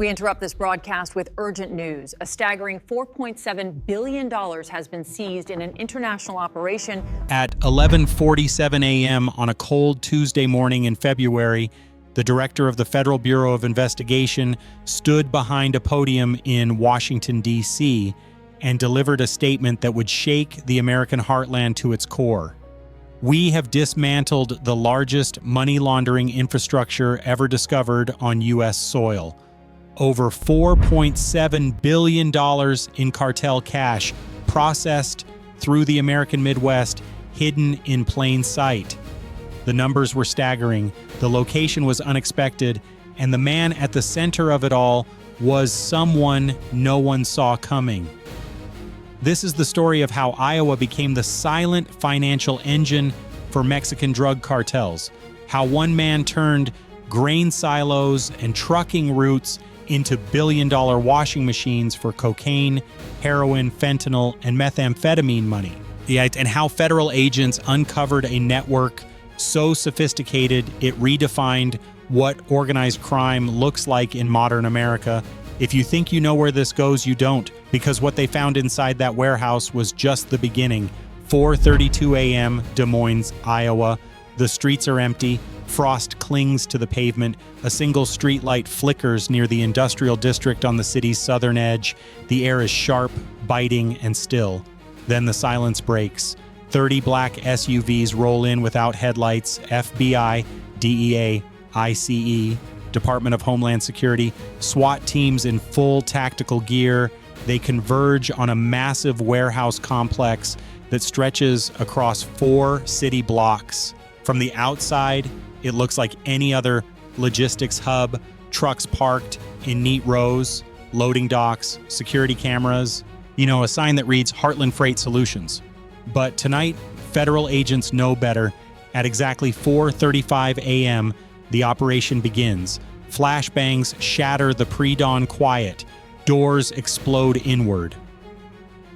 We interrupt this broadcast with urgent news. A staggering $4.7 billion has been seized in an international operation. At 11:47 a.m. on a cold Tuesday morning in February, the director of the Federal Bureau of Investigation stood behind a podium in Washington, D.C., and delivered a statement that would shake the American heartland to its core. We have dismantled the largest money laundering infrastructure ever discovered on U.S. soil. Over $4.7 billion in cartel cash processed through the American Midwest, hidden in plain sight. The numbers were staggering, the location was unexpected, and the man at the center of it all was someone no one saw coming. This is the story of how Iowa became the silent financial engine for Mexican drug cartels, how one man turned grain silos and trucking routes into billion-dollar washing machines for cocaine, heroin, fentanyl, and methamphetamine money. And how federal agents uncovered a network so sophisticated it redefined what organized crime looks like in modern America. If you think you know where this goes, you don't, because what they found inside that warehouse was just the beginning. 4:32 a.m., Des Moines, Iowa. The streets are empty. Frost clings to the pavement. A single streetlight flickers near the industrial district on the city's southern edge. The air is sharp, biting, and still. Then the silence breaks. 30 black SUVs roll in without headlights. FBI, DEA, ICE, Department of Homeland Security, SWAT teams in full tactical gear. They converge on a massive warehouse complex that stretches across 4 city blocks. From the outside, it looks like any other logistics hub, trucks parked in neat rows, loading docks, security cameras, a sign that reads Heartland Freight Solutions. But tonight, federal agents know better. At exactly 4:35 a.m., the operation begins. Flashbangs shatter the pre-dawn quiet. Doors explode inward.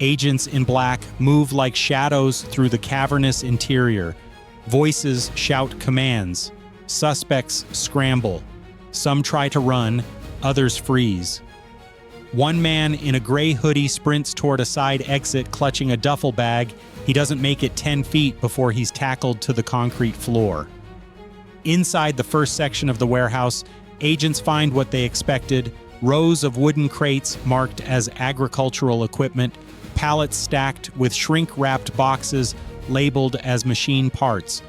Agents in black move like shadows through the cavernous interior. Voices shout commands. Suspects scramble. Some try to run, others freeze. One man in a gray hoodie sprints toward a side exit clutching a duffel bag. He doesn't make it 10 feet before he's tackled to the concrete floor. Inside the first section of the warehouse, agents find what they expected: rows of wooden crates marked as agricultural equipment, pallets stacked with shrink-wrapped boxes labeled as machine parts.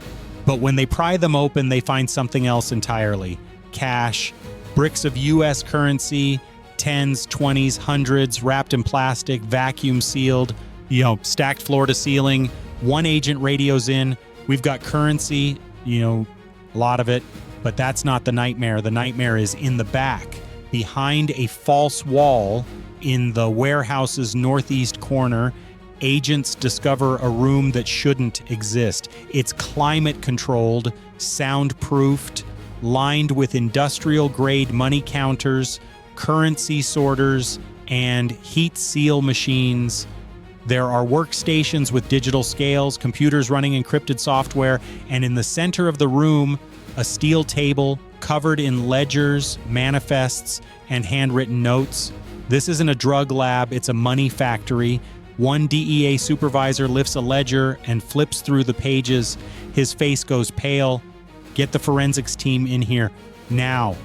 But when they pry them open, they find something else entirely: cash, bricks of U.S. currency, 10s, 20s, 100s, wrapped in plastic, vacuum sealed, stacked floor to ceiling. One agent radios in, "We've got currency, a lot of it, but that's not the nightmare. The nightmare is in the back, behind a false wall in the warehouse's northeast corner." Agents discover a room that shouldn't exist. It's climate-controlled, soundproofed, lined with industrial-grade money counters, currency sorters, and heat seal machines. There are workstations with digital scales, computers running encrypted software, and in the center of the room, a steel table covered in ledgers, manifests, and handwritten notes. This isn't a drug lab, it's a money factory. One DEA supervisor lifts a ledger and flips through the pages. His face goes pale. "Get the forensics team in here now."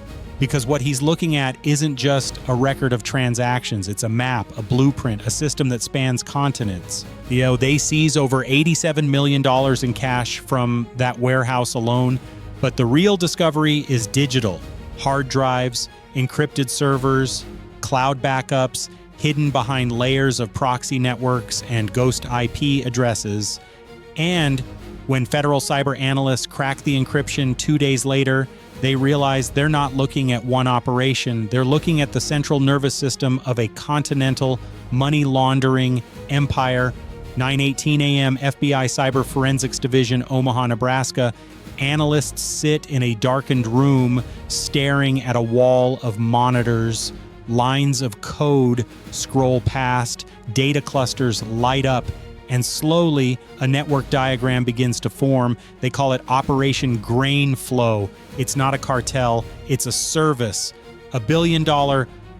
Because what he's looking at isn't just a record of transactions. It's a map, a blueprint, a system that spans continents. They seize over $87 million in cash from that warehouse alone. But the real discovery is digital. Hard drives, encrypted servers, cloud backups, hidden behind layers of proxy networks and ghost IP addresses. And when federal cyber analysts crack the encryption 2 days later, they realize they're not looking at one operation. They're looking at the central nervous system of a continental money laundering empire. 9:18 a.m., FBI Cyber Forensics Division, Omaha, Nebraska. Analysts sit in a darkened room staring at a wall of monitors. Lines of code scroll past, data clusters light up, and slowly a network diagram begins to form. They call it Operation Grain Flow. It's not a cartel, it's a service. $1 billion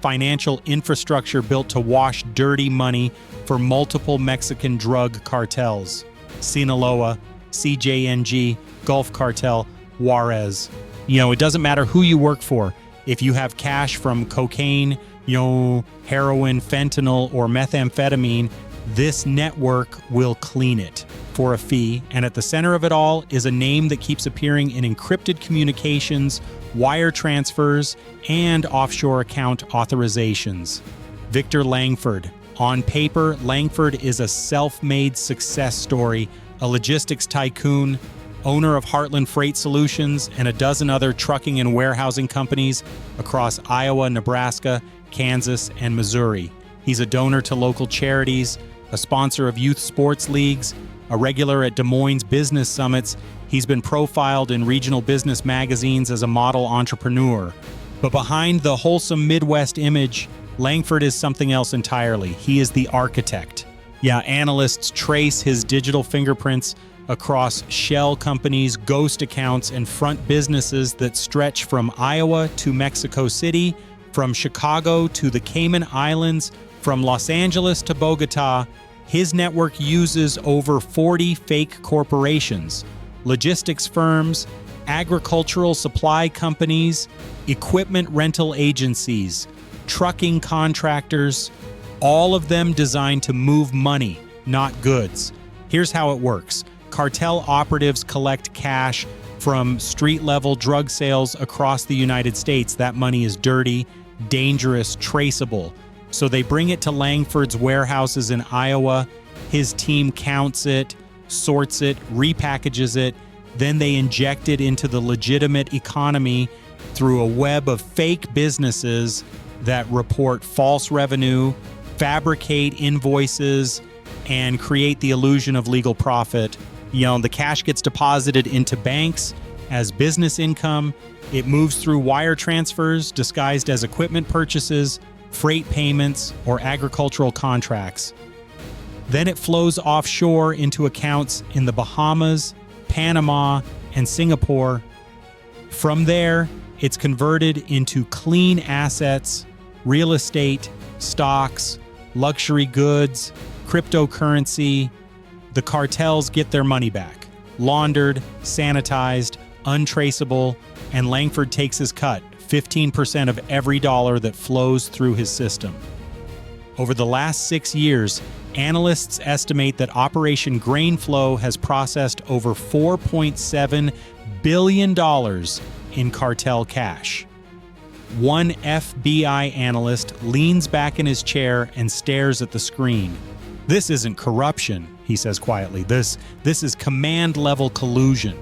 financial infrastructure built to wash dirty money for multiple Mexican drug cartels: Sinaloa, CJNG, Gulf Cartel, Juarez. It doesn't matter who you work for. If you have cash from cocaine, heroin, fentanyl, or methamphetamine, this network will clean it for a fee. And at the center of it all is a name that keeps appearing in encrypted communications, wire transfers, and offshore account authorizations: Victor Langford. On paper, Langford is a self-made success story, a logistics tycoon, owner of Heartland Freight Solutions and a dozen other trucking and warehousing companies across Iowa, Nebraska, Kansas, and Missouri. He's a donor to local charities, a sponsor of youth sports leagues, a regular at Des Moines business summits. He's been profiled in regional business magazines as a model entrepreneur. But behind the wholesome Midwest image, Langford is something else entirely. He is the architect. Analysts trace his digital fingerprints across shell companies, ghost accounts, and front businesses that stretch from Iowa to Mexico City, from Chicago to the Cayman Islands, from Los Angeles to Bogota. His network uses over 40 fake corporations, logistics firms, agricultural supply companies, equipment rental agencies, trucking contractors, all of them designed to move money, not goods. Here's how it works. Cartel operatives collect cash from street-level drug sales across the United States. That money is dirty, dangerous, traceable. So they bring it to Langford's warehouses in Iowa. His team counts it, sorts it, repackages it. Then they inject it into the legitimate economy through a web of fake businesses that report false revenue, fabricate invoices, and create the illusion of legal profit. The cash gets deposited into banks as business income. It moves through wire transfers disguised as equipment purchases, freight payments, or agricultural contracts. Then it flows offshore into accounts in the Bahamas, Panama, and Singapore. From there, it's converted into clean assets, real estate, stocks, luxury goods, cryptocurrency. The cartels get their money back, laundered, sanitized, untraceable, and Langford takes his cut, 15% of every dollar that flows through his system. Over the last 6 years, analysts estimate that Operation Grain Flow has processed over $4.7 billion in cartel cash. One FBI analyst leans back in his chair and stares at the screen. "This isn't corruption," he says quietly. This is command-level collusion.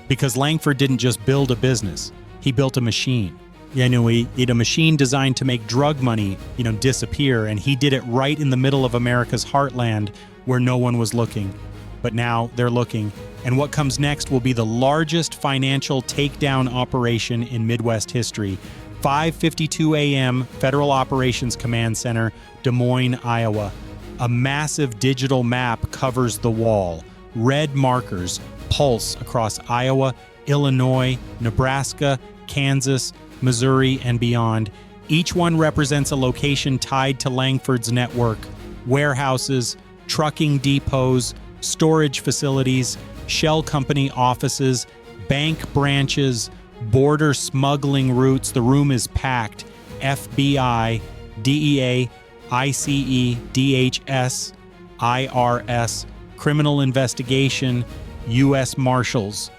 Because Langford didn't just build a business, he built a machine. He had a machine designed to make drug money, disappear, and he did it right in the middle of America's heartland where no one was looking. But now they're looking, and what comes next will be the largest financial takedown operation in Midwest history. 5:52 a.m., Federal Operations Command Center, Des Moines, Iowa. A massive digital map covers the wall. Red markers pulse across Iowa, Illinois, Nebraska, Kansas, Missouri, and beyond. Each one represents a location tied to Langford's network: warehouses, trucking depots, storage facilities, shell company offices, bank branches, border smuggling routes. The room is packed. FBI, DEA, ICE, DHS, IRS, Criminal Investigation, U.S. Marshals.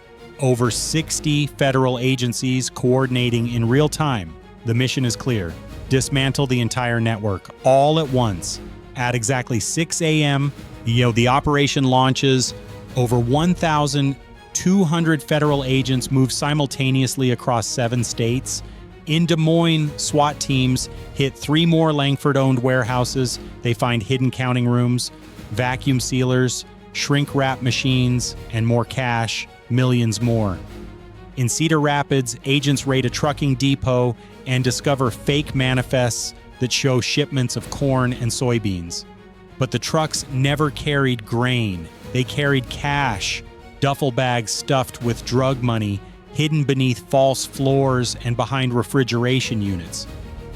Over 60 federal agencies coordinating in real time. The mission is clear: dismantle the entire network, all at once. At exactly 6 a.m., the operation launches. Over 1,200 federal agents move simultaneously across 7 states. In Des Moines, SWAT teams hit 3 more Langford-owned warehouses. They find hidden counting rooms, vacuum sealers, shrink wrap machines, and more cash, millions more. In Cedar Rapids, agents raid a trucking depot and discover fake manifests that show shipments of corn and soybeans. But the trucks never carried grain. They carried cash, duffel bags stuffed with drug money, hidden beneath false floors and behind refrigeration units.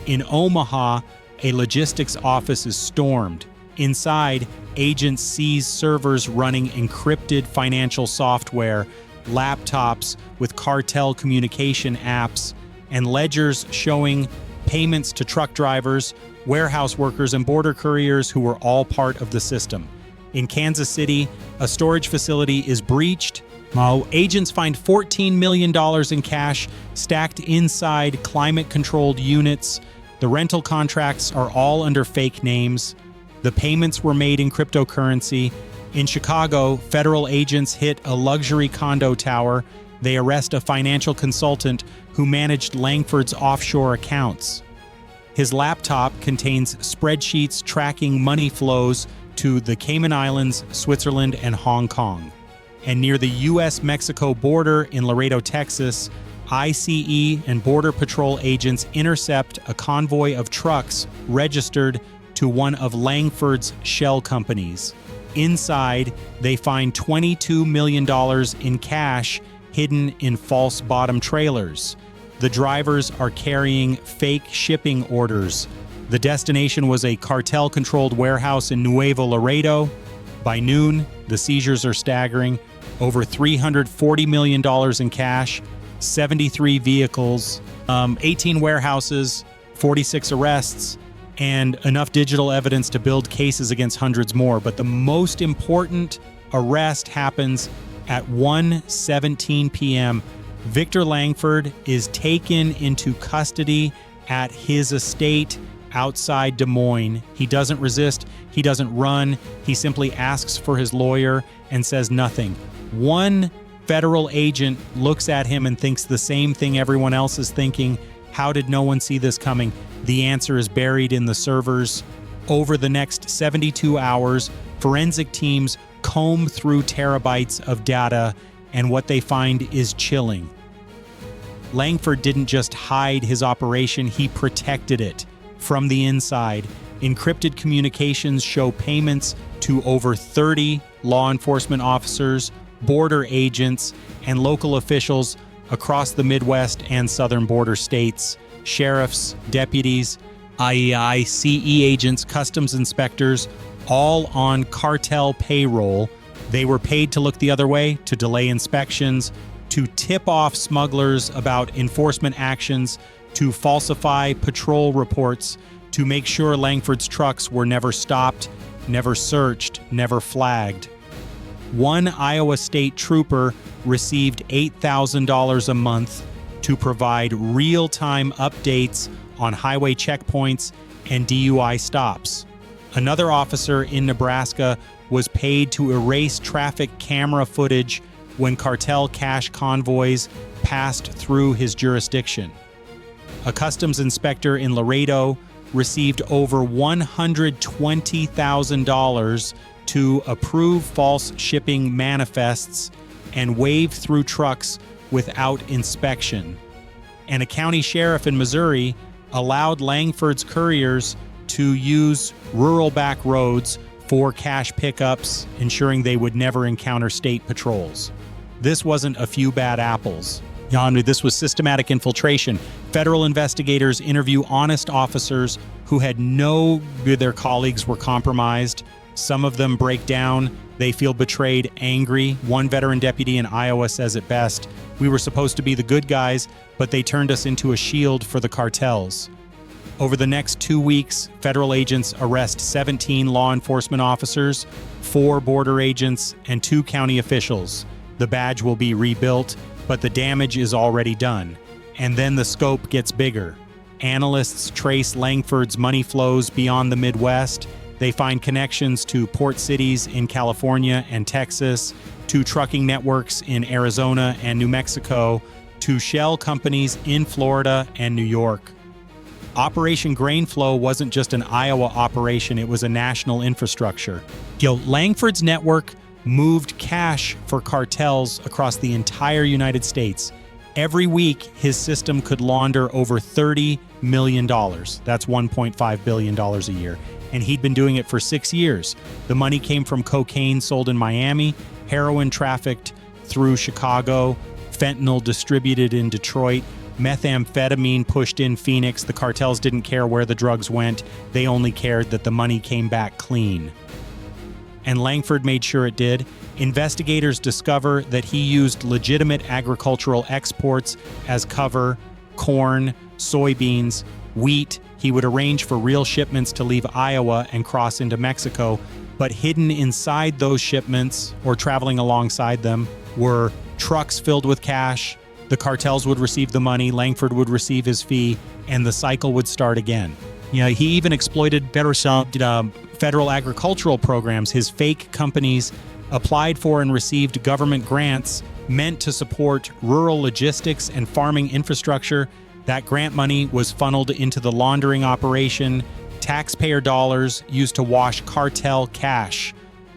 In Omaha, a logistics office is stormed. Inside, agents seize servers running encrypted financial software, laptops with cartel communication apps, and ledgers showing payments to truck drivers, warehouse workers, and border couriers who were all part of the system. In Kansas City, a storage facility is breached. Agents find $14 million in cash stacked inside climate-controlled units. The rental contracts are all under fake names. The payments were made in cryptocurrency. In Chicago, federal agents hit a luxury condo tower. They arrest a financial consultant who managed Langford's offshore accounts. His laptop contains spreadsheets tracking money flows to the Cayman Islands, Switzerland, and Hong Kong. And near the U.S.-Mexico border in Laredo, Texas, ICE and Border Patrol agents intercept a convoy of trucks registered to one of Langford's shell companies. Inside, they find $22 million in cash hidden in false bottom trailers. The drivers are carrying fake shipping orders. The destination was a cartel-controlled warehouse in Nuevo Laredo. By noon, the seizures are staggering. Over $340 million in cash, 73 vehicles, 18 warehouses, 46 arrests, and enough digital evidence to build cases against hundreds more. But the most important arrest happens at 1:17 p.m. Victor Langford is taken into custody at his estate outside Des Moines. He doesn't resist, he doesn't run, he simply asks for his lawyer and says nothing. One federal agent looks at him and thinks the same thing everyone else is thinking. How did no one see this coming? The answer is buried in the servers. Over the next 72 hours, forensic teams comb through terabytes of data, and what they find is chilling. Langford didn't just hide his operation, he protected it from the inside. Encrypted communications show payments to over 30 law enforcement officers, border agents, and local officials across the Midwest and southern border states, sheriffs, deputies, ICE agents, customs inspectors, all on cartel payroll. They were paid to look the other way, to delay inspections, to tip off smugglers about enforcement actions, to falsify patrol reports, to make sure Langford's trucks were never stopped, never searched, never flagged. One Iowa State trooper received $8,000 a month to provide real-time updates on highway checkpoints and DUI stops. Another officer in Nebraska was paid to erase traffic camera footage when cartel cash convoys passed through his jurisdiction. A customs inspector in Laredo received over $120,000 to approve false shipping manifests and wave through trucks without inspection. And a county sheriff in Missouri allowed Langford's couriers to use rural back roads for cash pickups, ensuring they would never encounter state patrols. This wasn't a few bad apples. This was systematic infiltration. Federal investigators interview honest officers who had their colleagues were compromised. Some of them break down. They feel betrayed, angry. One veteran deputy in Iowa says it best: "We were supposed to be the good guys, but they turned us into a shield for the cartels." Over the next 2 weeks, federal agents arrest 17 law enforcement officers, 4 border agents, and 2 county officials. The badge will be rebuilt, but the damage is already done. And then the scope gets bigger. Analysts trace Langford's money flows beyond the Midwest. They find connections to port cities in California and Texas, to trucking networks in Arizona and New Mexico, to shell companies in Florida and New York. Operation Grainflow wasn't just an Iowa operation, it was a national infrastructure. Langford's network moved cash for cartels across the entire United States. Every week, his system could launder over $30 million. That's $1.5 billion a year. And he'd been doing it for 6 years. The money came from cocaine sold in Miami, heroin trafficked through Chicago, fentanyl distributed in Detroit. Methamphetamine pushed in Phoenix. The cartels didn't care where the drugs went. They only cared that the money came back clean. And Langford made sure it did. Investigators discover that he used legitimate agricultural exports as cover: corn, soybeans, wheat. He would arrange for real shipments to leave Iowa and cross into Mexico, but hidden inside those shipments, or traveling alongside them, were trucks filled with cash. The cartels would receive the money, Langford would receive his fee, and the cycle would start again. He even exploited federal agricultural programs. His fake companies applied for and received government grants meant to support rural logistics and farming infrastructure. That grant money was funneled into the laundering operation, taxpayer dollars used to wash cartel cash.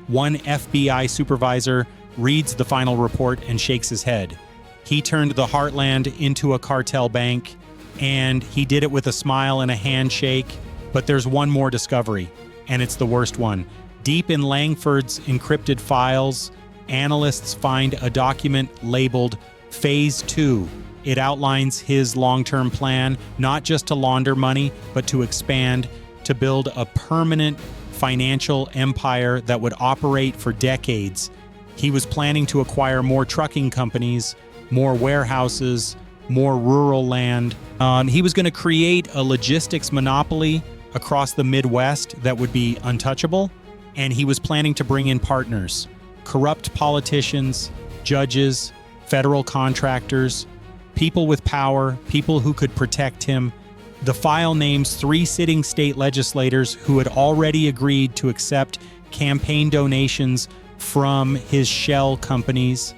One FBI supervisor reads the final report and shakes his head. He turned the heartland into a cartel bank, and he did it with a smile and a handshake. But there's one more discovery, and it's the worst one. Deep in Langford's encrypted files, analysts find a document labeled Phase 2. It outlines his long-term plan, not just to launder money, but to expand, to build a permanent financial empire that would operate for decades. He was planning to acquire more trucking companies, more warehouses, more rural land. He was going to create a logistics monopoly across the Midwest that would be untouchable, and he was planning to bring in partners: corrupt politicians, judges, federal contractors, people with power, people who could protect him. The file names 3 sitting state legislators who had already agreed to accept campaign donations from his shell companies.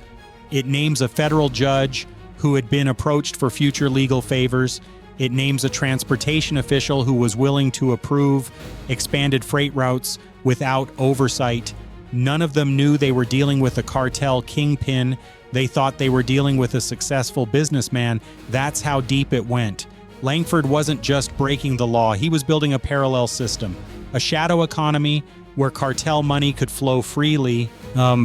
It names a federal judge who had been approached for future legal favors. It names a transportation official who was willing to approve expanded freight routes without oversight. None of them knew they were dealing with a cartel kingpin. They thought they were dealing with a successful businessman. That's how deep it went. Langford wasn't just breaking the law, he was building a parallel system, a shadow economy where cartel money could flow freely,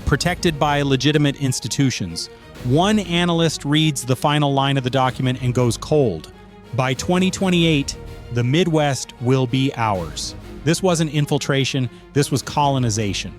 protected by legitimate institutions. One analyst reads the final line of the document and goes cold. By 2028, the Midwest will be ours. This wasn't infiltration, this was colonization.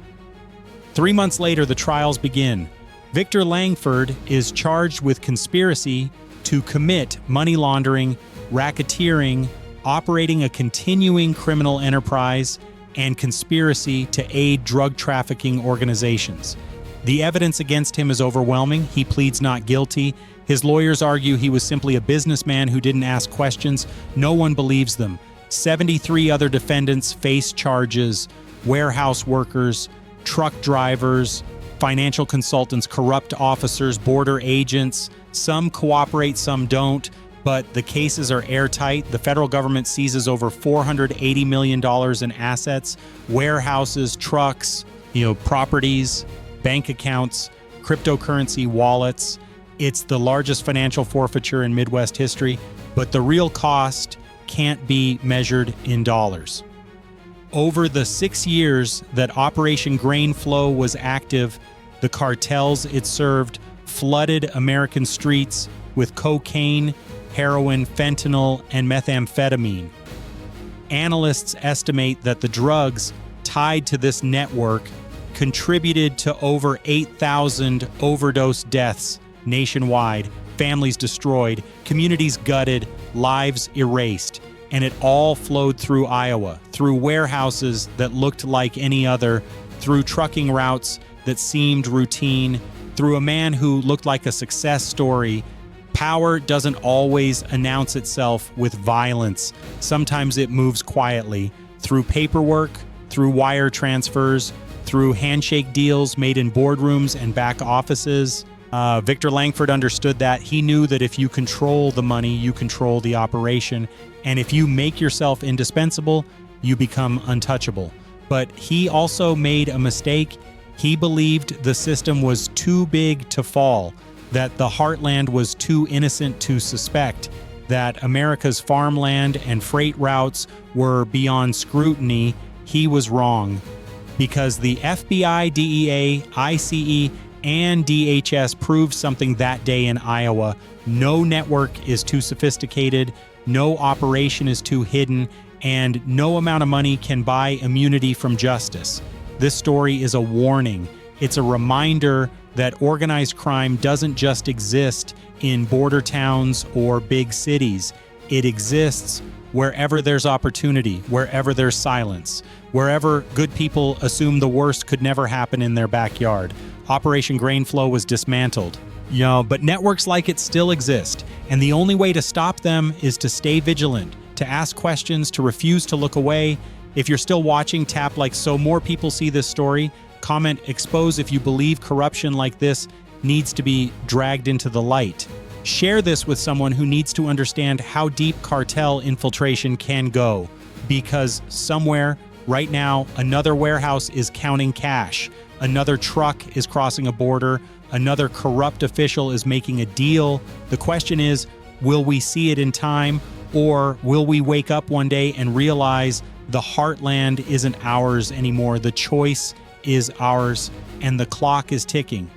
3 months later, the trials begin. Victor Langford is charged with conspiracy to commit money laundering, racketeering, operating a continuing criminal enterprise, and conspiracy to aid drug trafficking organizations. The evidence against him is overwhelming. He pleads not guilty. His lawyers argue he was simply a businessman who didn't ask questions. No one believes them. 73 other defendants face charges: warehouse workers, truck drivers, financial consultants, corrupt officers, border agents. Some cooperate, some don't, but the cases are airtight. The federal government seizes over $480 million in assets, warehouses, trucks, properties, bank accounts, cryptocurrency wallets. It's the largest financial forfeiture in Midwest history, but the real cost can't be measured in dollars. Over the 6 years that Operation Grain Flow was active, the cartels it served flooded American streets with cocaine, heroin, fentanyl, and methamphetamine. Analysts estimate that the drugs tied to this network contributed to over 8,000 overdose deaths nationwide, families destroyed, communities gutted, lives erased. And it all flowed through Iowa, through warehouses that looked like any other, through trucking routes that seemed routine, through a man who looked like a success story. Power doesn't always announce itself with violence. Sometimes it moves quietly, through paperwork, through wire transfers, through handshake deals made in boardrooms and back offices. Victor Langford understood that. He knew that if you control the money, you control the operation. And if you make yourself indispensable, you become untouchable. But he also made a mistake. He believed the system was too big to fall, that the heartland was too innocent to suspect, that America's farmland and freight routes were beyond scrutiny. He was wrong, because the FBI, DEA, ICE, and DHS proved something that day in Iowa. No network is too sophisticated, no operation is too hidden, and no amount of money can buy immunity from justice. This story is a warning. It's a reminder that organized crime doesn't just exist in border towns or big cities. It exists wherever there's opportunity, wherever there's silence, wherever good people assume the worst could never happen in their backyard. Operation Grain Flow was dismantled. But networks like it still exist, and the only way to stop them is to stay vigilant, to ask questions, to refuse to look away. If you're still watching, tap like so more people see this story. Comment expose if you believe corruption like this needs to be dragged into the light. Share this with someone who needs to understand how deep cartel infiltration can go, because somewhere right now another warehouse is counting cash, another truck is crossing a border, another corrupt official is making a deal. The question is, will we see it in time, or will we wake up one day and realize the heartland isn't ours anymore? The choice is ours, and the clock is ticking.